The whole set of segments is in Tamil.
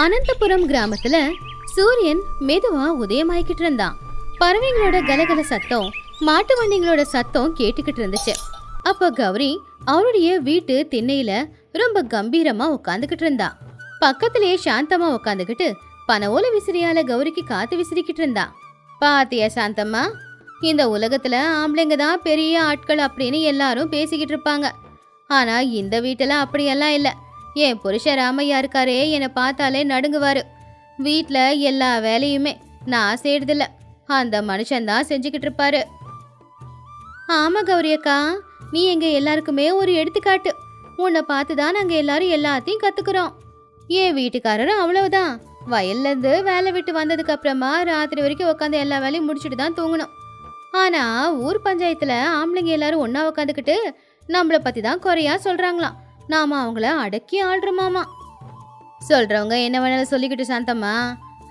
அனந்தபுரம் கிராமத்துல சூரியன் மெதுவா உதயமாயிக்கிட்டு இருந்தான். பறவைங்களோட கலகல சத்தம், மாட்டு வண்டிங்களோட சத்தம் கேட்டுக்கிட்டு இருந்துச்சு. அப்ப கௌரி அவளுடைய வீட்டு திண்ணையில ரொம்ப கம்பீரமா உட்காந்துக்கிட்டு இருந்தா. பக்கத்திலேயே சாந்தமா உட்காந்துக்கிட்டு பனவோல விசிறியால கௌரிக்கு காத்து விசிறிக்கிட்டு இருந்தா. பாத்தியா சாந்தம்மா, இந்த உலகத்துல ஆம்பளைங்க தான் பெரிய ஆட்கள் அப்படின்னு எல்லாரும் பேசிக்கிட்டு இருப்பாங்க. ஆனா இந்த வீட்டுல அப்படியெல்லாம் இல்ல. என் புருஷ ராமையா இருக்காரே, என்னை பார்த்தாலே நடுங்குவாரு. வீட்டுல எல்லா வேலையுமே நான் செய்யறதில்ல, அந்த மனுஷன்தான் செஞ்சுக்கிட்டு இருப்பாரு. ஆமா கௌரி அக்கா, நீ எங்க எல்லாருக்குமே ஒரு எடுத்துக்காட்டு. உன்னை பார்த்துதான் நாங்க எல்லாரும் எல்லாத்தையும் கத்துக்கிறோம். என் வீட்டுக்காரரும் அவ்வளவுதான். வயல்ல இருந்து வேலை விட்டு வந்ததுக்கு அப்புறமா ராத்திரி வரைக்கும் உட்காந்து எல்லா வேலையும் முடிச்சுட்டு தான் தூங்கணும். ஆனா ஊர் பஞ்சாயத்துல ஆம்பளைங்க எல்லாரும் ஒன்னா உட்காந்துக்கிட்டு நம்மளை பத்தி தான் குறையா சொல்றாங்களாம். நாம அவங்கள அடக்கி ஆள்றோமாமா. சொல்றவங்க என்ன வேணாலும் சொல்லிக்கிட்டு சாந்தம்மா,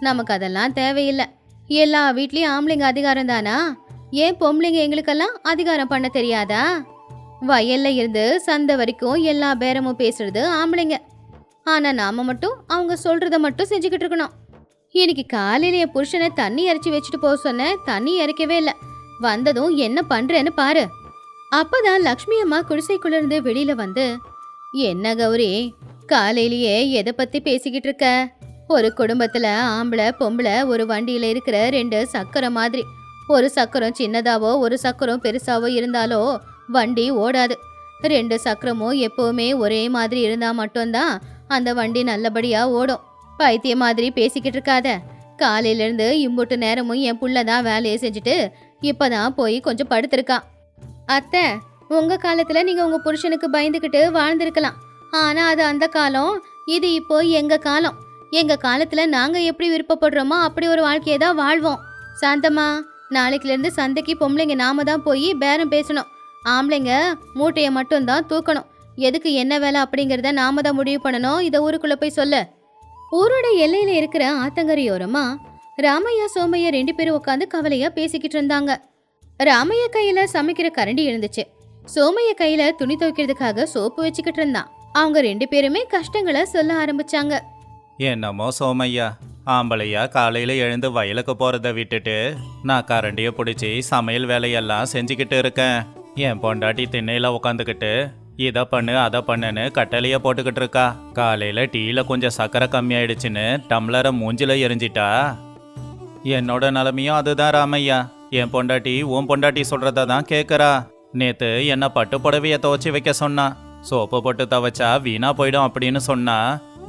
நமக்கு அதெல்லாம் தேவையில்லை. எல்லா வீட்லயும் ஆம்பளைங்க அதிகாரம் தானா? ஏன் பொம்பளைங்க எங்களுக்கெல்லாம் அதிகாரம் பண்ண தெரியாதா? வயல்ல இருந்து சந்தை வரைக்கும் எல்லா பேரமும் பேசுறது ஆம்பளைங்க. ஆனா நாம மட்டும் அவங்க சொல்றத மட்டும் செஞ்சுக்கிட்டு இருக்கணும். இன்னைக்கு காலையில என் புருஷனை தண்ணி இறைச்சி வச்சுட்டு போக சொன்னேன், தண்ணி இறைக்கவே இல்லை. வந்ததும் என்ன பண்றேன்னு பாரு. அப்பதான் லக்ஷ்மி அம்மா குடிசைக்குள்ள இருந்து வெளியில வந்து, என்ன கௌரி, காலையிலேயே எதை பத்தி பேசிக்கிட்டு இருக்க? ஒரு குடும்பத்துல ஆம்பளை பொம்பளை ஒரு வண்டியில இருக்கிற ரெண்டு சக்கரம் மாதிரி. ஒரு சக்கரம் சின்னதாவோ ஒரு சக்கரம் பெருசாவோ இருந்தாலோ வண்டி ஓடாது. ரெண்டு சக்கரமும் எப்பவுமே ஒரே மாதிரி இருந்தா மட்டும்தான் அந்த வண்டி நல்லபடியா ஓடும். பைத்திய மாதிரி பேசிக்கிட்டு இருக்காத. காலையில இருந்து இம்புட்டு நேரமும் என் புள்ளதான் வேலையை செஞ்சுட்டு இப்பதான் போய் கொஞ்சம் படுத்திருக்கான். அத்தை, உங்க காலத்துல நீங்க உங்க புருஷனுக்கு பயந்துகிட்டு வாழ்ந்திருக்கலாம். ஆனா அது அந்த காலம், இது இப்போ எங்க காலம். எங்க காலத்துல நாங்க எப்படி விருப்பப்படுறோமோ அப்படி ஒரு வாழ்க்கையை தான் வாழ்வோம். சாந்தம்மா, நாளைக்குல இருந்து சந்தைக்கு பொம்பளைங்க நாம தான் போய் பேரம் பேசணும். ஆம்பளைங்க மூட்டையை மட்டும் தான் தூக்கணும். எதுக்கு என்ன வேலை அப்படிங்கறத நாம தான் முடிவு பண்ணணும். இதை ஊருக்குள்ள போய் சொல்ல. ஊரோட எல்லையில இருக்கிற ஆத்தங்கரையோரமா ராமையா சோமையா ரெண்டு பேரும் உட்காந்து கவலையா பேசிக்கிட்டு இருந்தாங்க. ராமையா கையில சமைக்கிற கரண்டி இருந்துச்சு. சோமைய கையில துணி துவைக்கிறதுக்காக சோப்பு வச்சுக்கிட்டு இருந்தான். அவங்க ரெண்டு பேருமே கஷ்டங்களை சொல்ல ஆரம்பிச்சாங்க. என்னமோ சோமையா, ஆம்பளையா காலையில எழுந்து வயலுக்கு போறத விட்டுட்டு நான் கரண்டிய பிடிச்சி சமையல் வேலையெல்லாம் செஞ்சுக்கிட்டு இருக்கேன். என் பொண்டாட்டி திண்ணையில உட்காந்துக்கிட்டு இதை பண்ணு அதை பண்ணுன்னு கட்டளைய போட்டுக்கிட்டு இருக்கா. காலையில டீல கொஞ்சம் சக்கரை கம்மியாயிடுச்சுன்னு டம்ளரை மூஞ்சில எரிஞ்சிட்டா. என்னோட நிலைமையும் அதுதான் ராமையா. என் பொண்டாட்டி உன் பொண்டாட்டி சொல்றத தான் கேட்கறா. நேத்து என்ன பட்டு புடவைய துவைச்சி வைக்க சொன்னா. சோப்பு போட்டு துவைச்சா வீணா போயிடும் அப்படின்னு சொன்னா.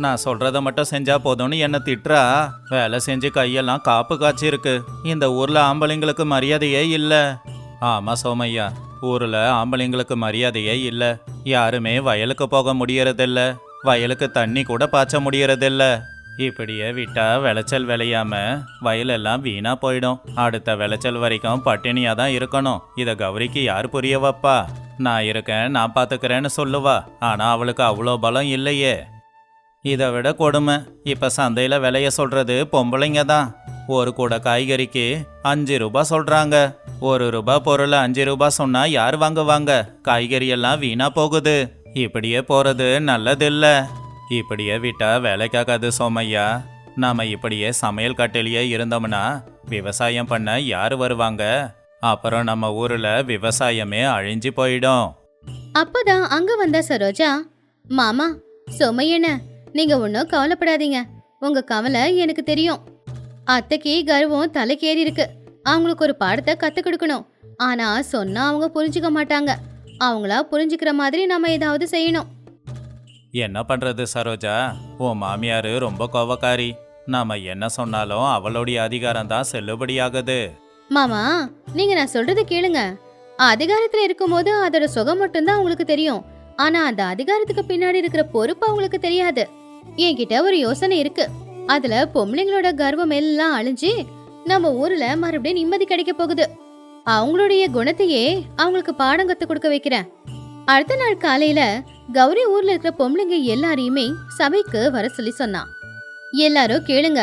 நான் சொல்றத மட்டும் செஞ்சா போதும்னு என்ன திட்டுறா. வேலை செஞ்சு கையெல்லாம் காப்பு காய்ச்சிருக்கு. இந்த ஊர்ல ஆம்பளைங்களுக்கு மரியாதையே இல்ல. ஆமா சோமையா, ஊர்ல ஆம்பளைங்களுக்கு மரியாதையே இல்ல. யாருமே வயலுக்கு போக முடியறதில்ல. வயலுக்கு தண்ணி கூட பாய்ச்ச முடியறதில்ல. இப்படியே விட்டா விளைச்சல் விளையாம வயலெல்லாம் வீணா போயிடும். அடுத்த விளைச்சல் வரைக்கும் பட்டினியா தான் இருக்கணும். இத கௌரிக்கு யார் புரிய வைப்பா? நான் இருக்கேன், நான் பாத்துக்கிறேன்னு சொல்லுவா. ஆனா அவளுக்கு அவ்வளோ பலம் இல்லையே. இதை விட கொடுமை, இப்ப சந்தையில விலைய சொல்றது பொம்பளைங்க தான். ஒரு கூட காய்கறிக்கு 5 ரூபாய் சொல்றாங்க. 1 ரூபாய் பொருள் 5 ரூபாய் சொன்னா யார் வாங்குவாங்க? காய்கறி எல்லாம் வீணா போகுது. இப்படியே போறது நல்லதில்ல. இப்படியே விட்டா வேலைக்காகாது சோமையா. நாம இப்படியே சமையல் கட்டிலேயே இருந்தோம்னா விவசாயம் பண்ண யாரு வருவாங்க? அப்புறம் நம்ம ஊர்ல விவசாயமே அழிஞ்சு போயிடும். அப்பதான் அங்க வந்த சரோஜா, மாமா சோமையண்ண, நீங்க ஒன்னும் கவலைப்படாதீங்க. உங்க கவலை எனக்கு தெரியும். அத்தைக்கு கர்வம் தலைக்கேறி இருக்கு. அவங்களுக்கு ஒரு பாடத்தை கத்து கொடுக்கணும். ஆனா சொன்னா அவங்க புரிஞ்சுக்க மாட்டாங்க. அவங்களா புரிஞ்சுக்கிற மாதிரி நம்ம ஏதாவது செய்யணும். என்ன பண்றது சரோஜா, உன் மாமியாரு ரொம்ப கோவக்காரி. நாம என்ன சொன்னாலும் அவளுடைய அதிகாரம் தான் செல்லுபடியாகுது. மாமா, நீங்க நான் சொல்றத கேளுங்க. அதிகாரத்துல இருக்கும்போது அதோட சுகம் மட்டும்தான் உங்களுக்கு தெரியும். ஆனா அந்த அதிகாரத்துக்கு பின்னாடி இருக்கிற பொறுப்பு அவங்களுக்கு தெரியாது. என்கிட்ட ஒரு யோசனை இருக்கு. அதுல பொம்பளைங்களோட கர்வம் எல்லாம் அழிஞ்சு நம்ம ஊர்ல மறுபடியும் நிம்மதி கிடைக்க போகுது. அவங்களுடைய குணத்தையே அவங்களுக்கு பாடம் கத்து கொடுக்க வைக்கிறேன். அடுத்த நாள் காலையில கௌரி ஊர்ல இருக்கிற பொம்பளைங்க எல்லாரையுமே சபைக்கு வர சொல்லி சொன்னான். எல்லாரும் கேளுங்க,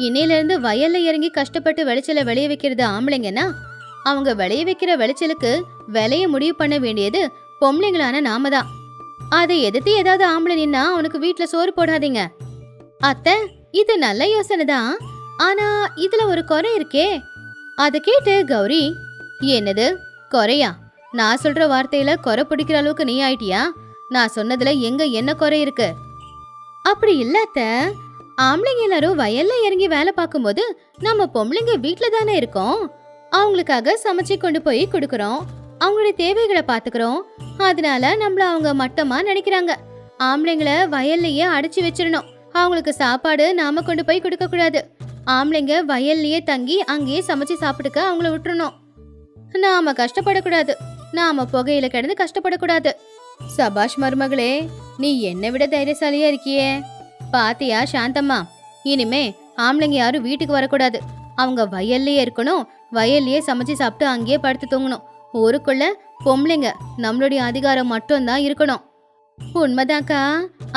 இன்னையில இருந்து வயல்ல இறங்கி கஷ்டப்பட்டு விளைச்சல விளைய வைக்கிறது ஆம்பளைங்கன்னா, அவங்க விளைய வைக்கிற விளைச்சலுக்கு விலைய முடிவு பண்ண வேண்டியது பொம்பளைங்களான நாம தான். அதை எதிர்த்து ஏதாவது ஆம்பளை நின்னா அவனுக்கு வீட்டுல சோறு போடாதீங்க. அத்தை, இது நல்ல யோசனை தான். ஆனா இதுல ஒரு குறை இருக்கே. அத கேட்டு கௌரி, என்னது குறையா? நான் சொல்ற வார்த்தையில குறை பிடிக்கிற அளவுக்கு நீ ஆயிட்டியா? நான் சொன்னதுல எங்க என்ன குறை இருக்கு? அப்படி இல்லாத, ஆம்பளைங்க எல்லாரும் வயல்ல இறங்கி வேலை பார்க்கும்போது நம்ம பொம்பளைங்க வீட்ல தானே இருக்கோம். அவங்களுக்காக சமைச்சு கொண்டு போய் கொடுக்கறோம், அவங்களுடைய தேவைகளை பாத்துக்கிறோம். அதனால நம்மள அவங்க மட்டமா நினைக்கிறாங்க. ஆம்பளைங்களை வயல்லையே அடைச்சு வச்சிடணும். அவங்களுக்கு சாப்பாடு நாம கொண்டு போய் கொடுக்க கூடாது. ஆம்பளைங்க வயல்லையே தங்கி அங்கேயே சமைச்சு சாப்பிட்டுக்க அவங்கள விட்டுறணும். நாம கஷ்டப்படக்கூடாது, நாம புகையில கிடந்து கஷ்டப்படக்கூடாது. சபாஷ் மருமகளே, நீ என்னை விட தைரியசாலியா இருக்கியே. பாத்தியா சாந்தம்மா, இனிமே ஆம்பளைங்க யாரும் வீட்டுக்கு வரக்கூடாது. அவங்க வயல்லையே இருக்கணும், வயல்லையே சமைச்சு சாப்பிட்டு அங்கேயே படுத்து தூங்கணும். ஊருக்குள்ள பொம்பளைங்க நம்மளுடைய அதிகாரம் மட்டும்தான் இருக்கணும். உண்மைதாக்கா,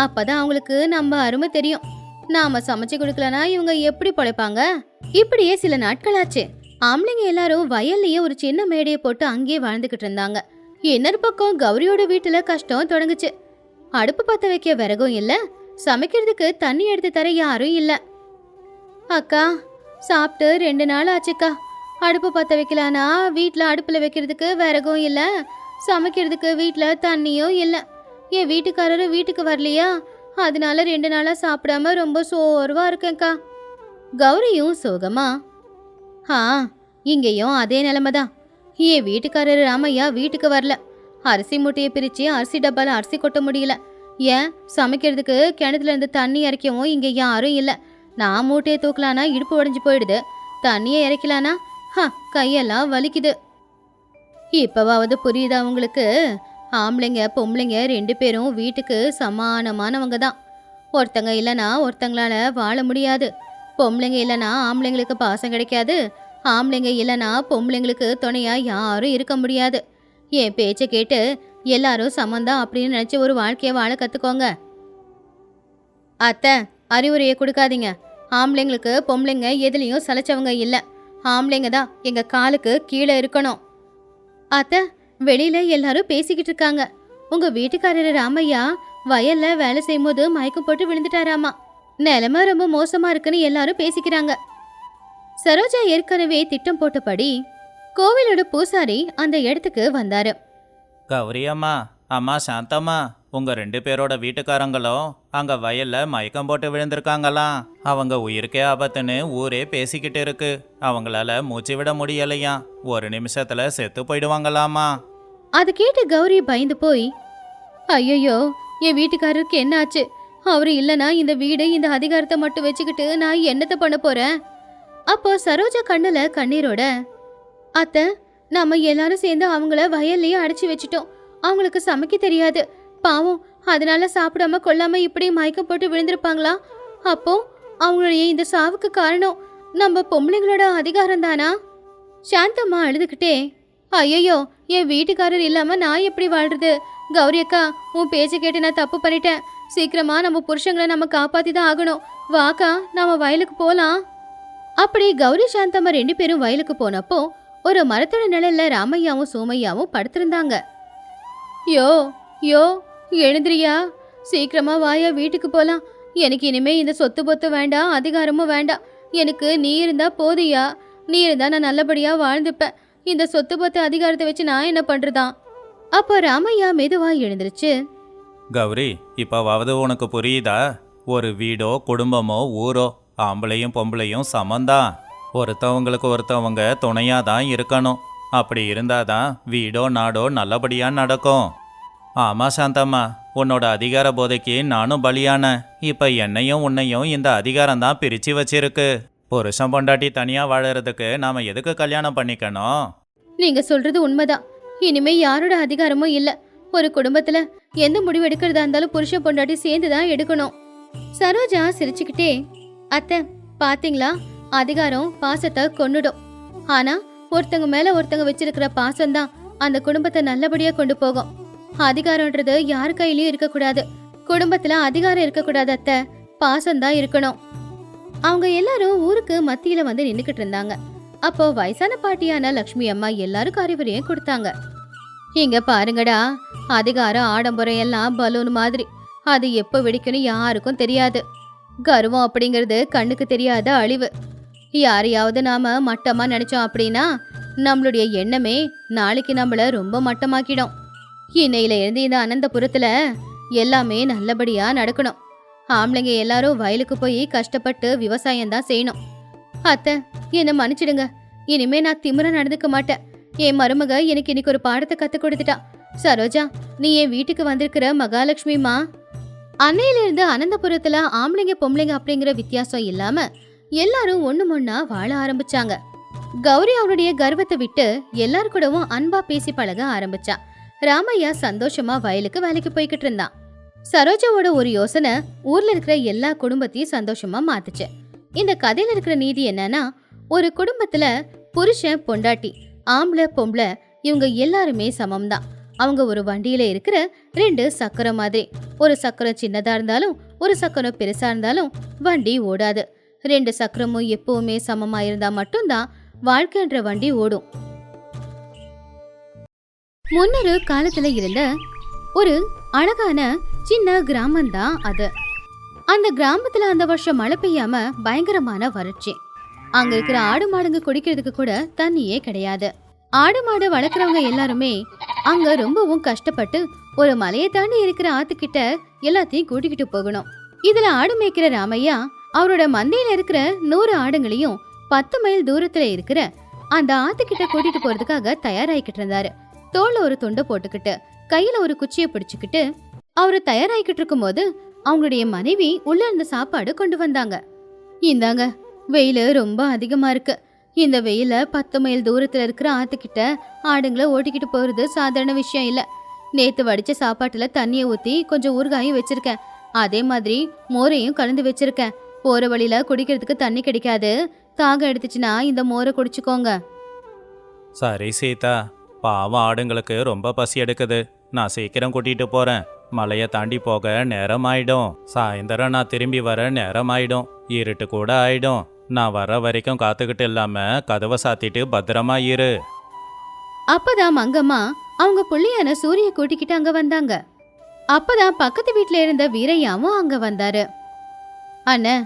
அப்பதான் அவங்களுக்கு நம்ம அருமை தெரியும். நாம சமைச்சு கொடுக்கலனா இவங்க எப்படி பொழைப்பாங்க? இப்படியே சில நாட்கள் ஆச்சு. ஆம்பளைங்க எல்லாரும் வயல்லையே ஒரு சின்ன மேடையை போட்டு அங்கேயே வாழ்ந்துகிட்டு இருந்தாங்க. இன்னொரு பக்கம் கௌரியோட வீட்டுல கஷ்டம் தொடங்குச்சு. அடுப்பு பத்த வைக்க விறகும் இல்ல, சமைக்கிறதுக்கு தண்ணி எடுத்து தர யாரும் இல்ல. அக்கா, சாப்பிட்டு 2 நாள் ஆச்சுக்கா. அடுப்பு பத்த வைக்கலானா வீட்டுல அடுப்புல வைக்கிறதுக்கு விறகும் இல்ல, சமைக்கிறதுக்கு வீட்டுல தண்ணியும் இல்ல. என் வீட்டுக்காரரும் வீட்டுக்கு வரலையா, அதனால 2 நாளா சாப்பிடாம ரொம்ப சோர்வா இருக்கேன்க்கா. கௌரியும் சோகமா, இங்கேயும் அதே நிலைமைதான். என் வீட்டுக்காரர் ராமையா வீட்டுக்கு வரல. அரிசி மூட்டையை பிரிச்சு அரிசி டப்பால அரிசி கொட்ட முடியல. ஏன் சமைக்கிறதுக்கு கிணத்துல இருந்து தண்ணி இறைக்கவும் இங்க யாரும் இல்ல. நான் மூட்டையை தூக்கலானா இடுப்பு உடைஞ்சு போயிடுது, தண்ணியை இறைக்கலானா கையெல்லாம் வலிக்குது. இப்பவாவது புரியுதா உங்களுக்கு? ஆம்பளைங்க பொம்பளைங்க 2 பேரும் வீட்டுக்கு சமானமானவங்க தான். ஒருத்தங்க இல்லைனா ஒருத்தங்களால வாழ முடியாது. பொம்பளைங்க இல்லைனா ஆம்பளைங்களுக்கு பாசம் கிடைக்காது. ஆம்பளைங்க இல்லைனா பொம்பளைங்களுக்கு துணையா யாரும் இருக்க முடியாது. என் பேச்சை கேட்டு எல்லாரும் சமந்தான் அப்படின்னு நினைச்சு ஒரு வாழ்க்கையை வாழ கத்துக்கோங்க. அத்தை, அறிவுரையை கொடுக்காதீங்க. ஆம்பளைங்களுக்கு பொம்பளைங்க எதுலையும் சலைச்சவங்க இல்லை. ஆம்பளைங்க தான் எங்க காலுக்கு கீழே இருக்கணும். அத்தை, வெளியில எல்லாரும் பேசிக்கிட்டு இருக்காங்க. உங்க வீட்டுக்காரர் ராமையா வயல்ல வேலை செய்யும் போது மயக்கம் போட்டு விழுந்துட்டாராமா. நிலைமை ரொம்ப மோசமா இருக்குன்னு எல்லாரும் பேசிக்கிறாங்க. சரோஜா ஏற்கனவே திட்டம் போட்டபடி கோவிலோட பூசாரி அந்த இடத்துக்கு வந்தாரு. கௌரி அம்மா, அம்மா சாந்தம்மா, உங்க 2 பேரோட வீட்டுக்காரங்களும் அங்க வயல்ல மயக்கம் போட்டு விழுந்திருக்காங்களாம். அவங்க உயிருக்கே ஆபத்துன்னு ஊரே பேசிக்கிட்டு இருக்கு. அவங்களால மூச்சு விட முடியலையா, 1 நிமிஷத்துல செத்து போயிடுவாங்களாமா. அது கேட்டு கௌரி பயந்து போய், ஐயோ, என் வீட்டுக்காரருக்கு என்ன ஆச்சு? அவரு இல்லனா இந்த வீடு இந்த அதிகாரத்தை மட்டும் வச்சுக்கிட்டு நான் என்னத்தை பண்ண போறேன்? அப்போ சரோஜா கண்ணுல கண்ணீரோட, அத்தை, நம்ம எல்லாரும் சேர்ந்து அவங்கள வயல்லையே அடைச்சி வச்சுட்டோம். அவங்களுக்கு சமைக்க தெரியாது பாவம், அதனால சாப்பிடாம கொள்ளாம இப்படி மயக்கம் போட்டு விழுந்திருப்பாங்களா? அப்போ அவங்களுடைய இந்த சாவுக்கு காரணம் நம்ம பொம்பளைங்களோட அதிகாரம் தானா? சாந்தம்மா அழுதுகிட்டே, ஐயோ, என் வீட்டுக்காரர் இல்லாம நான் எப்படி வாழ்றது? கௌரி அக்கா, உன் பேச்சை கேட்டு நான் தப்பு பண்ணிட்டேன். சீக்கிரமா நம்ம புருஷங்களை நம்ம காப்பாத்தி தான் ஆகணும். வாக்கா, நம்ம வயலுக்கு போலாம். அப்படி கௌரி சாந்தம்மா 2 பேரும் வயலுக்கு போனப்போ ஒரு மரத்தோட நிழல்ல ராமையாவும் சோமையாவும் படுத்திருந்தாங்க. யோ யோ எழுந்திரியா, சீக்கிரமா வாயா, வீட்டுக்கு போலாம். எனக்கு இனிமே இந்த சொத்து பொத்து வேண்டாம், அதிகாரமும் வேண்டாம். எனக்கு நீ இருந்தா போதியா. நீ இருந்தா நான் நல்லபடியா வாழ்ந்துப்பேன். இந்த சொத்து பொத்து அதிகாரத்தை வச்சு நான் என்ன பண்றதான்? அப்போ ராமையா மெதுவா எழுந்திருச்சு, கௌரி, இப்பவாவது உனக்கு புரியுதா? ஒரு வீடோ குடும்பமோ ஊரோ ஆம்பளையும் பொம்பளையும் சமந்தான். ஒருத்தவங்களுக்கு ஒருத்தவங்க துணையாதான் இருக்கணும். அப்படி இருந்தாதான் வீடோ நாடோ நல்லபடியா நடக்கும். ஆமா சாந்தம்மா, உன்னோட அதிகார போதைக்கு நானும் பலியான. இப்ப என்னையும் உன்னையும் இந்த அதிகாரம் தான் பிரிச்சு வச்சிருக்கு. புருஷன் பொண்டாட்டி தனியா வாழறதுக்கு நாம எதுக்கு கல்யாணம் பண்ணிக்கணும்? நீங்க சொல்றது உண்மைதான். இனிமே யாரோட அதிகாரமும் இல்ல. ஒரு குடும்பத்துல எந்த முடிவு எடுக்கிறதா இருந்தாலும் புருஷன் பொண்டாட்டி சேர்ந்துதான் எடுக்கணும். சரோஜா சிரிச்சுக்கிட்டே, அத்தை, பாத்தீங்களா, அதிகாரம் பாசத்தை கொன்னுடும். ஆனா ஒருத்தங்க மேல ஒருத்தங்க வச்சிருக்கிற பாசம்தான் அந்த குடும்பத்தை நல்லபடியா கொண்டு போகும். அதிகாரம்ன்றது யார் கையிலயும் இருக்கக்கூடாது. குடும்பத்துல அதிகாரம் இருக்கக்கூடாது அத்தை, பாசம்தான் இருக்கணும். அவங்க எல்லாரும் ஊருக்கு மத்தியில வந்து நின்னுக்கிட்டு இருந்தாங்க. அப்போ வயசான பாட்டியான லக்ஷ்மி அம்மா எல்லாருக்கும் அறிவுரையும் கொடுத்தாங்க. இங்க பாருங்கடா, அதிகாரம் ஆடம்பரம் எல்லாம் பலூன் மாதிரி. அது எப்போ வெடிக்கணும் யாருக்கும் தெரியாது. கர்வம் அப்படிங்கிறது கண்ணுக்கு தெரியாத அழிவு. யாரையாவது நாம மட்டமா நினைச்சோம் அப்படின்னா நம்மளுடைய எண்ணமே நாளைக்கு நம்மள ரொம்ப மட்டமாக்கிடும். இன்னையில இருந்து இந்த அனந்தபுரத்துல எல்லாமே நல்லபடியா நடக்கணும். ஆம்பளைங்க எல்லாரும் வயலுக்கு போய் கஷ்டப்பட்டு விவசாயம் தான் செய்யணும். அத்தை, என்னை மன்னிச்சிடுங்க. இனிமே நான் திமிரா நடந்துக்க மாட்டேன். என் மருமக எனக்கு இன்னைக்கு ஒரு பாடத்தை கத்து கொடுத்துட்டா. சரோஜா, நீ என் வீட்டுக்கு வந்திருக்கிற மகாலட்சுமிமா. அன்னையிலிருந்து அனந்தபுரத்துல ஆம்பளைங்க பொம்பளைங்க அப்படிங்கிற வித்தியாசம் இல்லாம எல்லாரும் ஒண்ணா வாழ ஆரம்பிச்சாங்க. கௌரி அவனுடைய கர்வத்தை விட்டு எல்லாரு கூடவும் அன்பா பேசி பழக ஆரம்பிச்சா. ராமையா சந்தோஷமா வயலுக்கு வேலைக்கு போய்கிட்டு இருந்தான். சரோஜாவோட ஒரு யோசனை ஊர்ல இருக்கிற எல்லா குடும்பத்தையும் சந்தோஷமா மாத்துச்சு. இந்த கதையில இருக்கிற நீதி என்னன்னா, ஒரு குடும்பத்துல புருஷன் பொண்டாட்டி ஆம்பளை பொம்பளை இவங்க எல்லாருமே சமம்தான். அவங்க ஒரு வண்டியில இருக்கிற 2 சக்கரம் மாதிரி. ஒரு சக்கரம் சின்னதா இருந்தாலும் ஒரு சக்கரம் பெருசா இருந்தாலும் வண்டி ஓடாது. 2 சக்கரமும் எப்பவுமே சமமா இருந்தா மட்டும்தான் வாழ்க்கைன்ற வண்டி ஓடும். முன்னொரு காலத்துல இருந்த ஒரு அழகான சின்ன கிராமம்தான் அது. அந்த கிராமத்துல அந்த வருஷம் மழை பெய்யாம பயங்கரமான வறட்சி. அங்க இருக்கிற ஆடு மாடுங்க குடிக்கிறதுக்கு கூட தண்ணியே கிடையாது. ஆடு மாடு வளர்க்குறவங்க எல்லாருமே அங்க ரொம்பவும் கஷ்டப்பட்டு ஒரு மலையை தாண்டி இருக்கிற ஆத்துக்கிட்ட எல்லாத்தையும் கூட்டிக்கிட்டு போகணும். இதுல ஆடு மேய்க்கிற ராமையா அவரோட மந்தையில இருக்கிற 100 ஆடுங்களையும் 10 மைல் தூரத்துல இருக்கிற அந்த ஆத்துக்கிட்ட கூட்டிட்டு போறதுக்காக தயாராகிக்கிட்டு இருந்தாரு. தோல்ல ஒரு துண்டை போட்டுக்கிட்டு கையில ஒரு குச்சியை பிடிச்சுக்கிட்டு அவரு தயாராகிக்கிட்டு இருக்கும் போது அவங்களுடைய மனைவி உள்ள இருந்த சாப்பாடு கொண்டு வந்தாங்க. இந்தாங்க, வெயில் ரொம்ப அதிகமா இருக்கு. இந்த வெயில 10 மைல் தூரத்துல இருக்கிற ஆத்துக்கிட்ட ஆடுங்களை ஓட்டிக்கிட்டு போறது சாதாரண விஷயம் இல்ல. நேத்து வடிச்ச சாப்பாட்டுல தண்ணியை ஊத்தி கொஞ்சம் ஊறுகாயும் வச்சிருக்கேன். அதே மாதிரி மோரையும் கலந்து வச்சிருக்கேன். போற வழியில குடிக்கிறதுக்கு தண்ணி கிடைக்காது. தாகம் எடுத்துச்சுன்னா இந்த மோரை குடிச்சுக்கோங்க. சரி சீதா, பாவம் ஆடுங்களுக்கு ரொம்ப பசி எடுக்குது. நான் சீக்கிரம் கூட்டிட்டு போறேன். மலையை தாண்டி போக நேரம் ஆயிடும். சாயந்தரம் நான் திரும்பி வர நேரம் ஆயிடும். இருட்டு கூட ஆயிடும். நான் வர வரைக்கும் காத்துக்கிட்டு இல்லாம கதவை சாத்திட்டு பத்திரமா இரு. அப்பதான் மங்கம்மா அவங்க புள்ளையான சூரிய கூட்டிக்கிட்டு அங்க வந்தாங்க. அப்பதான் பக்கத்து வீட்டுல இருந்த வீரையாவும் அங்க வந்தாரு. அண்ணே,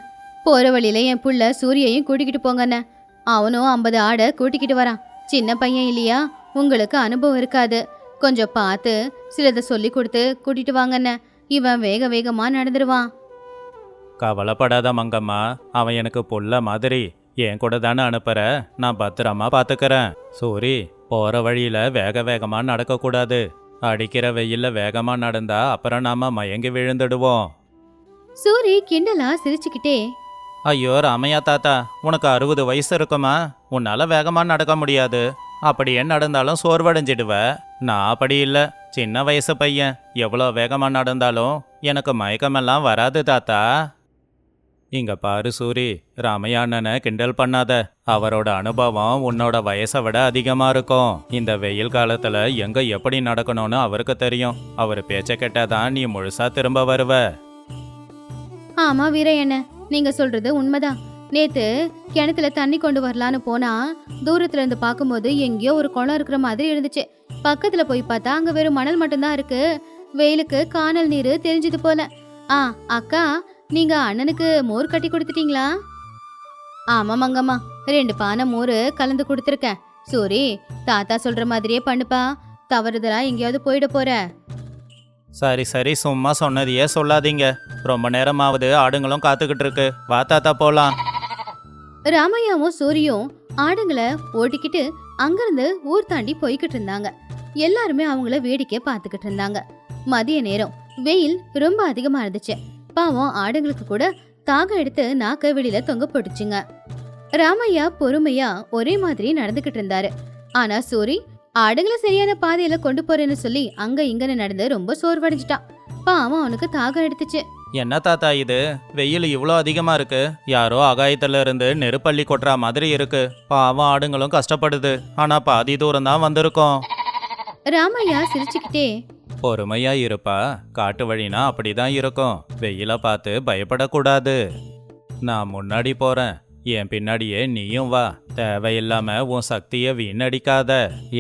போற வழியில என் புள்ள சூரியையும் கூட்டிக்கிட்டு போங்கண்ணே. அவனும் 50 ஆடை கூட்டிக்கிட்டு வரான். சின்ன பையன் இல்லையா, உங்களுக்கு அனுபவம் இருக்காது. கொஞ்சம் பார்த்து சிலதை சொல்லி கொடுத்து கூட்டிட்டு வாங்கண்ணே. இவன் வேக வேகமா நடந்துருவான். கவலைப்படாத மங்கம்மா, அவன் எனக்கு புள்ள மாதிரி. என் கூட தானே அனுப்புற, நான் பத்திரமா பாத்துக்கிறேன். சூரி, போற வழியில வேக வேகமா நடக்கக்கூடாது. அடிக்கிற வெயில்ல வேகமா நடந்தா அப்புறம் நாம மயங்கி விழுந்துடுவோம். சூரி கிண்டலா சிரிச்சுக்கிட்டே, ஐயோ ராமையா தாத்தா, உனக்கு 60 வயசு இருக்குமா? உன்னால வேகமா நடக்க முடியாது. அப்படியே நடந்தாலும் சோர்வடைஞ்சிடுவ. நான் அப்படி இல்லை, சின்ன வயசு பையன். எவ்வளோ வேகமா நடந்தாலும் எனக்கு மயக்கமெல்லாம் வராது தாத்தா. இங்க பாரு சூரி, ராமையா அண்ணனை கிண்டல் பண்ணாத. அவரோட அனுபவம் உன்னோட வயசை விட அதிகமா இருக்கும். இந்த வெயில் காலத்துல எங்க எப்படி நடக்கணும்னு அவருக்கு தெரியும். அவர் பேச்ச கேட்டாதான் நீ முழுசா திரும்ப வருவ. ஆமா வீரையண்ண, நீங்க சொல்றது உண்மைதான். நேத்து கிணத்துல தண்ணி கொண்டு வரலான்னு போனா தூரத்துல இருந்து பார்க்கும்போது எங்கேயோ ஒரு குளம் இருக்கிற மாதிரி இருந்துச்சு. பக்கத்துல போய் பார்த்தா அங்க வெறும் மணல் மட்டும்தான் இருக்கு. வெயிலுக்கு காணல் நீர் தெரிஞ்சது போல. அக்கா, நீங்க அண்ணனுக்கு மோர் கட்டி கொடுத்துட்டீங்களா? ஆமா மங்கம்மா, 2 பானை மோர் கலந்து கொடுத்துருக்கேன். சூரி, தாத்தா சொல்ற மாதிரியே பண்ணுப்பா. தவறுதலா எங்கேயாவது போயிட போற. சரி சரி, சும்மா சொன்னதையே சொல்லாதீங்க. ரொம்ப நேரமாவது ஆடுங்களும் காத்துக்கிட்டு இருக்கு. வா தாத்தா போலாம். ராமையாவும் சூரியும் ஆடுங்களை ஓட்டிக்கிட்டு அங்கிருந்து ஊர் தாண்டி போய்கிட்டு இருந்தாங்க. எல்லாருமே அவங்கள வேடிக்கை பார்த்துக்கிட்டு இருந்தாங்க. மதிய நேரம் வெயில் ரொம்ப அதிகமா இருந்துச்சு. பாவம் ஆடுங்களுக்கு கூட தாகம் எடுத்து நாக்க வெளியில தொங்க போட்டுச்சுங்க. ராமையா பொறுமையா ஒரே மாதிரி நடந்துகிட்டு இருந்தாரு. ஆனா சூரி ஆடுங்களை சரியான பாதையில கொண்டு போறேன்னு சொல்லி அங்க இங்கன்னு நடந்து ரொம்ப சோர்வடைஞ்சிட்டான். பாவம் அவனுக்கு தாகம் எடுத்துச்சு. என்ன தாத்தா இது, வெயில் இவ்வளோ அதிகமா இருக்கு. யாரோ அகாயத்துல இருந்து நெருப்பள்ளி கொட்டுற மாதிரி இருக்கு. பாவம் ஆடுங்களும் கஷ்டப்படுது. ஆனா பாதி தூரம் தான் வந்திருக்கோம். ராமையா சிரிச்சுக்கிட்டே, பொறுமையா இருப்பா. காட்டு வழினா அப்படிதான் இருக்கும். வெயில பார்த்து பயப்படக்கூடாது. நான் முன்னாடி போறேன், என் பின்னாடியே நீயும் வா. தேவையில்லாம உன் சக்தியை வீணடிக்காத.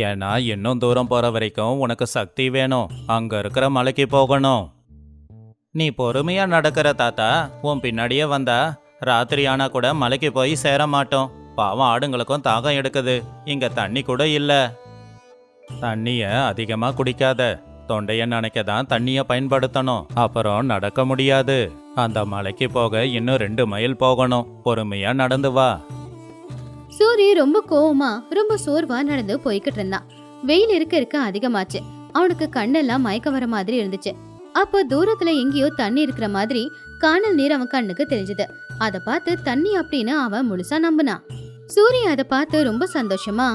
ஏன்னா இன்னும் தூரம் போற வரைக்கும் உனக்கு சக்தி வேணும். அங்க இருக்கிற மலைக்கு போகணும். நீ பொறுமையா நடக்கிற தாத்தா. உன் பின்னாடியே வந்தா ராத்திரி ஆனா கூட மலைக்கு போய் சேர மாட்டோம். பாவம் ஆடுங்களுக்கும் தாகம் எடுக்குது. இங்க தண்ணி கூட இல்ல. தண்ணிய அதிகமா குடிக்காத. தொண்டைய நனைக்க தான் தண்ணிய பயன்படுத்தணும். அப்புறம் நடக்க முடியாது. அந்த மலைக்கு போக இன்னும் 2 மைல் போகணும். பொறுமையா நடந்து வா. சூரி ரொம்ப கோவமா ரொம்ப சோர்வா நடந்து போய்கிட்டு இருந்தான். வெயில் இருக்க அதிகமாச்சு. அவனுக்கு கண்ணெல்லாம் மயக்க வர மாதிரி இருந்துச்சு. அப்போ தூரத்துல எங்கேயோ தண்ணி இருக்கிற மாதிரி காணல் நீர் அவன் கண்ணுக்கு தெரிஞ்சது. அத பார்த்து தண்ணி அப்படின்னு அவன் முழுசா நம்பினான். சூரிய அத பார்த்து ரொம்ப சந்தோஷமா,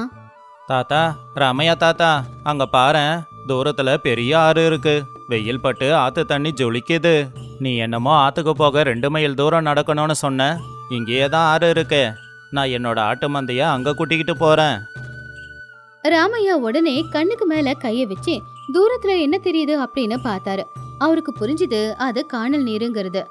தாத்தா, ராமையா தாத்தா, அங்க பாரேன். தூரத்துல பெரிய ஆறு இருக்கு. வெயில் பட்டு ஆத்து தண்ணி ஜொலிக்குது. நீ என்னமோ ஆத்துக்கு போக 2 மைல் தூரம் நடக்கணும்னு சொன்ன. இங்கேயே தான் ஆறு இருக்கு. நான் என்னோட ஆட்டு மந்தைய அங்க கூட்டிக்கிட்டு போறேன். ராமையா உடனே கண்ணுக்கு மேல கைய வச்சு தூரத்துல என்ன தெரியுது அப்படின்னு பார்த்தாரு. அவருக்கு புரிஞ்சுது அது காணல் நீருங்கிறது.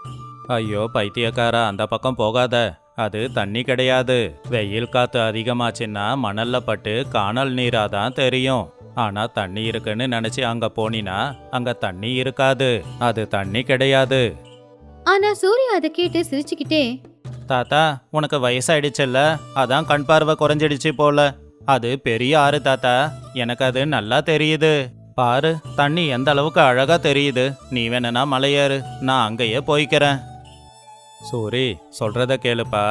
ஐயோ பைத்தியக்காரா, அந்த பக்கம் போகாத. அது தண்ணி கிடையாது. வெயில் காத்து அதிகமாச்சுன்னா மணல்ல பட்டு காணல் நீரா தான் தெரியும். ஆனா தண்ணி இருக்குன்னு நினைச்சு அங்க போனினா அங்க தண்ணி இருக்காது. அது தண்ணி கிடையாது. ஆனா சூர்யா அதை கேட்டு சிரிச்சுக்கிட்டே, தாத்தா, உனக்கு வயசாயிடுச்சுல்ல, அதான் கண் பார்வை குறைஞ்சிடுச்சு போல. அது பெரிய ஆறு தாத்தா. எனக்கு அது நல்லா தெரியுது. பாரு, தண்ணி எந்த அளவுக்கு அழகா தெரியுது. நீ வேணுனா மலையேறு, நான் அங்கேயே போய்க்கிறேன். சூரி, சொல்றத கேளுப்பா.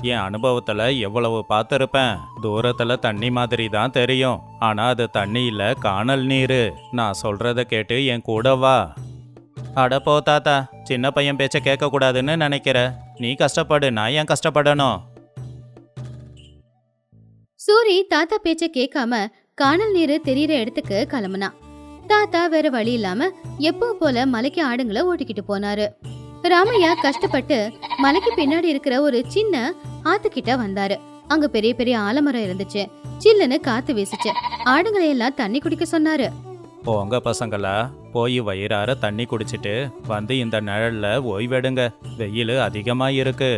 என் அனுபவத்துல எவ்வளவு பார்த்துருப்பேன். தூரத்துல தண்ணி மாதிரி தான் தெரியும். ஆனா அது தண்ணி இல்ல, காணல் நீரு. நான் சொல்றத கேட்டு என் கூட வா. அட போ தாத்தா, சின்ன பையன் பேச்ச கேட்க கூடாதுன்னு நினைக்கிற. நீ கஷ்டப்படு, நான் ஏன் கஷ்டப்படணும்? சூரி தாத்தா பேச்ச கேட்காம காணல் நீரு தெரியற இடத்துக்கு கிளம்புனான். தாத்தா வேற வழி இல்லாம எப்பவும் போல மலைக்கு ஆடுங்களை ஓட்டிக்கிட்டு போனாரு. ராமையா கஷ்டப்பட்டு மலைக்கு பின்னாடி இருக்கிற ஒரு சின்ன ஆத்துக்கிட்ட வந்தாரு. அங்க பெரிய பெரிய ஆலமரம் இருந்துச்சு. சில்லுன்னு காத்து வீசுச்சு. ஆடுங்களை எல்லாம் தண்ணி குடிக்க சொன்னாரு. போங்க பசங்களா, போய் வயிறார தண்ணி குடிச்சிட்டு வந்து இந்த நிழல்ல ஓய்வெடுங்க. வெயில் அதிகமா இருக்கு.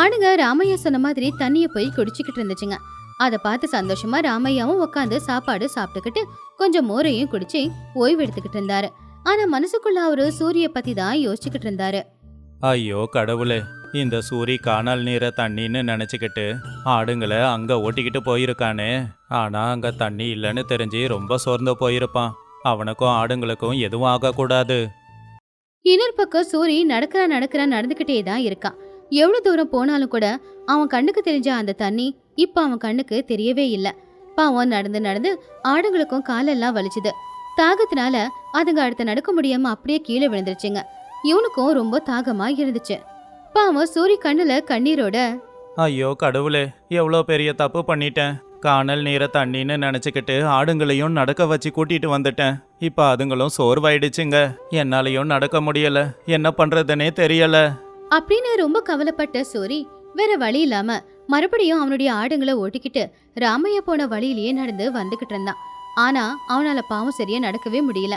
ஆடுங்க ராமையா சொன்ன மாதிரி தண்ணிய போய் குடிச்சுக்கிட்டு இருந்துச்சுங்க. அத பார்த்து சந்தோஷமா ராமையாவும் உட்காந்து சாப்பாடு சாப்பிட்டுக்கிட்டு கொஞ்சம் மோரையும் குடிச்சு ஓய்வு எடுத்துக்கிட்டு இருந்தாரு. ஆனா மனசுக்குள்ள அவரு சூரிய பத்தி தான் யோசிச்சுக்கிட்டு இருந்தாரு. ஐயோ கடவுளே, இந்த சூரி காணல் நீரை தண்ணின்னு நினைச்சுக்கிட்டு ஆடுங்களை அங்க ஓட்டிக்கிட்டு போயிருக்கானே. ஆனா அங்க தண்ணி இல்லைன்னு தெரிஞ்சு ரொம்ப சோர்ந்து போயிருப்பான். அவனுக்கும் ஆடுங்களுக்கும் எதுவும் ஆகக்கூடாது. இன்னொரு பக்கம் சூரி நடந்துகிட்டே தான் இருக்கான். எவ்வளவு தூரம் போனாலும் கூட அவன் கண்ணுக்கு தெரிஞ்ச அந்த தண்ணி இப்ப அவன் கண்ணுக்கு தெரியவே இல்ல. பாவம் நடந்து நடந்து ஆடுங்களுக்கும் காலெல்லாம் வலிச்சுது. தாகத்தினால அதுங்க அடுத்து நடக்க முடியாம அப்படியே கீழே விழுந்துருச்சுங்க. இவனுக்கும் ரொம்ப தாகமா இருந்துச்சு. பாவம் சூரி கண்ணுல கண்ணீரோட, ஐயோ கடவுளே, எவ்வளோ பெரிய தப்பு பண்ணிட்டேன். காணல் நீரை தண்ணின்னு நினைச்சுக்கிட்டு ஆடுங்களையும் நடக்க வச்சு கூட்டிட்டு வந்துட்டேன். இப்ப அதுங்களும் சோர்வாயிடுச்சுங்க. என்னாலையும் நடக்க முடியல. என்ன பண்றதுன்னே தெரியல அப்படின்னு ரொம்ப கவலைப்பட்ட சூரி வேற வழி இல்லாம மறுபடியும் அவனுடைய ஆடுங்களை ஓட்டிக்கிட்டு ராமையா போன வழியிலேயே நடந்து வந்துகிட்டு இருந்தான். ஆனா அவனால பாவம் சரியா நடக்கவே முடியல.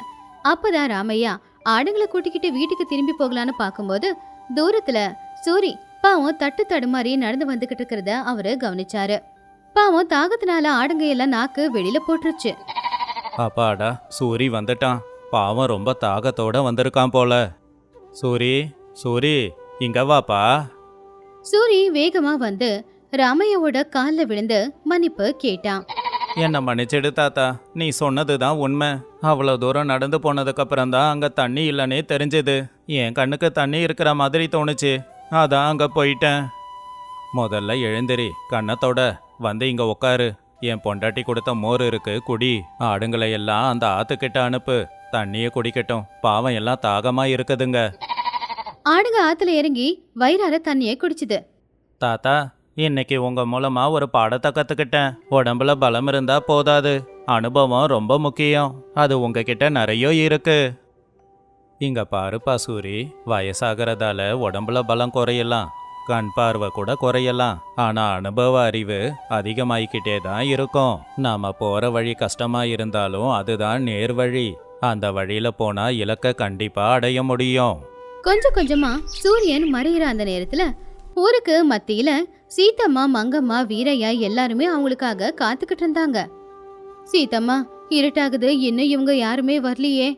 அப்பதான் ராமையா ஆடுங்களை கூட்டிக்கிட்டு வீட்டுக்கு திரும்பி போகலான்னு பாக்கும்போது தூரத்துல சூரி பாவம் தட்டு தடுமாறி நடந்து வந்துகிட்டு இருக்கிறத அவரு கவனிச்சாரு. பாவம் தாகத்தினால ஆடுங்க எல்லாம் நாக்கு வெளியில போட்டுருச்சு. அப்பாடா, சூரி வந்துட்டான். பாவம் ரொம்ப தாகத்தோட வந்திருக்கான் போல. சூரி, சூரி, இங்க வாப்பா. சூரி வேகமா வந்து ராமையாவோட கால்ல விழுந்து மன்னிப்பு கேட்டான். என்ன மன்னிச்சிடு தாத்தா, நீ சொன்னதுதான் உண்மை. அவ்வளவு தூரம் நடந்து போனதுக்கு அப்புறம் தான் அங்க தண்ணி இல்லைன்னே தெரிஞ்சது. என் கண்ணுக்கு தண்ணி இருக்கிற மாதிரி தோணுச்சு. அதான் அங்க போயிட்டேன். முதல்ல எழுந்திரி, கண்ணத்தோட வந்து இங்க உக்காரு. என் பொண்டாட்டி கொடுத்த மோர் இருக்கு, குடி. ஆடுங்களை எல்லாம் அந்த ஆத்துக்கிட்ட அனுப்பு, தண்ணிய குடிக்கட்டும். பாவம் எல்லாம் தாகமா இருக்குதுங்க. ஆடுங்க ஆத்துல இறங்கி வயிறார தண்ணிய குடிச்சுது. தாத்தா, இன்னைக்கு உங்க மூலமா ஒரு பாடத்தை கத்துக்கிட்டேன். உடம்புல பலம் இருந்தா போதாது, அனுபவம் ரொம்ப முக்கியம். அது உங்ககிட்ட நிறைய இருக்கு. இங்க பாருப்பா சூரி, வயசாகிறதால உடம்புல பலம் குறையலாம், கண் பார்வை கூட குறையலாம். ஆனா அனுபவ அறிவு அதிகமாயிக்கிட்டே தான் இருக்கும். நாம போற வழி கஷ்டமா இருந்தாலும் அதுதான் நேர் வழி. அந்த வழியில போனா இலக்க கண்டிப்பா அடைய முடியும். கொஞ்சம் கொஞ்சமா சூரியன் மறையிற அந்த நேரத்துல ஊருக்கு மத்தியில சீத்தம்மா, மங்கம்மா, வீரையா எல்லாருமே அவங்களுக்காக காத்துக்கிட்டு இருந்தாங்க. சீத்தம்மா, இருட்டாகுது, இன்னும் இவங்க யாருமே வரலையே.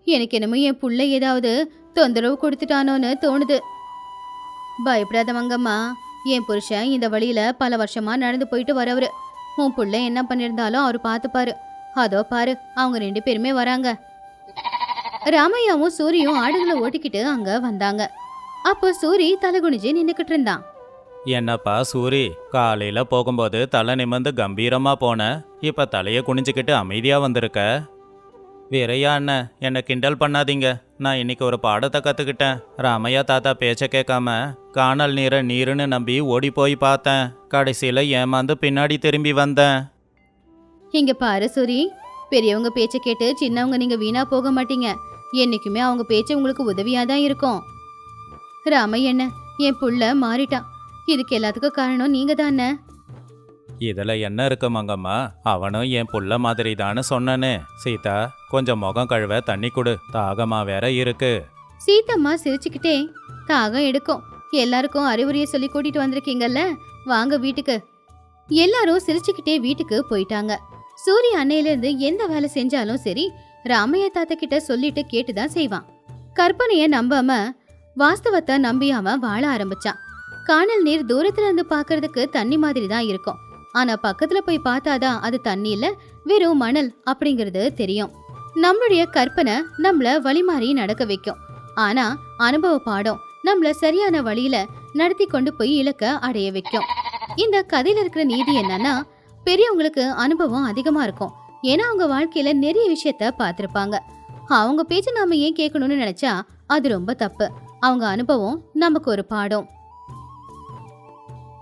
எனக்கு என்னமோ என் புள்ள ஏதாவது தொந்தரவு கொடுத்துட்டானோன்னு தோணுது. பயப்படாத மங்கம்மா, என் புருஷன் இந்த வழியில பல வருஷமா நடந்து போயிட்டு வரவரு. உன் புள்ள என்ன பண்ணிருந்தாலும் அவரு பார்த்துப்பாரு. அதோ பாரு, அவங்க 2 பேருமே வராங்க. ராமையாவும் சூரியும் ஆடுகளை ஓட்டிக்கிட்டு அங்க வந்தாங்க. அப்போ சூரி தலை குனிஞ்சு நின்னுக்கிட்டு இருந்தான். என்னப்பா சூரி, காலையில போகும்போது தலை நிமிர்ந்து கம்பீரமா போன, இப்ப தலைய குனிஞ்சுக்கிட்டு அமைதியா வந்திருக்க. வீரையா அண்ணன், என்னை கிண்டல் பண்ணாதீங்க. நான் இன்னைக்கு ஒரு பாடத்தை கத்துக்கிட்டேன். ராமையா தாத்தா பேச்ச கேட்காம காணல் நீரை நீருன்னு நம்பி ஓடி போய் பார்த்தேன். கடைசியில ஏமாந்து பின்னாடி திரும்பி வந்தேன். இங்க பாரு சூரி, பெரியவங்க பேச்ச கேட்டு சின்னவங்க நீங்க வீணா போக மாட்டீங்க. என்னைக்குமே அவங்க பேச்சு உங்களுக்கு உதவியாதான் இருக்கும். ராமையண்ண, என் புள்ள மாறிட்டான். இதுக்கு எல்லாத்துக்கும் காரணம் நீங்க தானே. இதுல என்ன இருக்கு மங்கம்மா, அவனும் என் புள்ள மாதிரி தானே சொன்னனே. சீதா, கொஞ்சம் முகம் கழுவ தண்ணி கொடு, தாகமா வேற இருக்கு. சீத்தம்மா சிரிச்சுக்கிட்டே, தாகம் எடுக்கும். எல்லாருக்கும் அறிவுரையை சொல்லி கூட்டிட்டு வந்திருக்கீங்கல்ல, வாங்க வீட்டுக்கு. எல்லாரும் சிரிச்சுக்கிட்டே வீட்டுக்கு போயிட்டாங்க. சூரிய அன்னையில இருந்து எந்த வேலை செஞ்சாலும் சரி, ராமையா தாத்தா கிட்ட சொல்லிட்டு கேட்டுதான் செய்வான். கற்பனைய நம்பாம வாஸ்தவத்தை நம்பி அவன் வாழ ஆரம்பிச்சான். காணல் நீர் தூரத்துல இருந்து பாக்குறதுக்கு தண்ணி மாதிரி தான் இருக்கும். ஆனா பக்கத்துல போய் பார்த்தாதான் அது தண்ணி இல்ல, வெறும் மணல் அப்படிங்கறது தெரியும். நம்மளுடைய கற்பனை நம்மள வழி மாறி நடக்க வைக்கும். ஆனா அனுபவ பாடம் நம்மள சரியான வழியில நடத்தி கொண்டு போய் இலக்க அடைய வைக்கும். இந்த கதையில இருக்கிற நீதி என்னன்னா, பெரியவங்களுக்கு அனுபவம் அதிகமா இருக்கும். ஏன்னா அவங்க வாழ்க்கையில நிறைய விஷயத்த பார்த்திருப்பாங்க. அவங்க பேச்ச நாம ஏன் கேட்கணும்னு நினைச்சா அது ரொம்ப தப்பு. அவங்க அனுபவம் நமக்கு ஒரு பாடம்.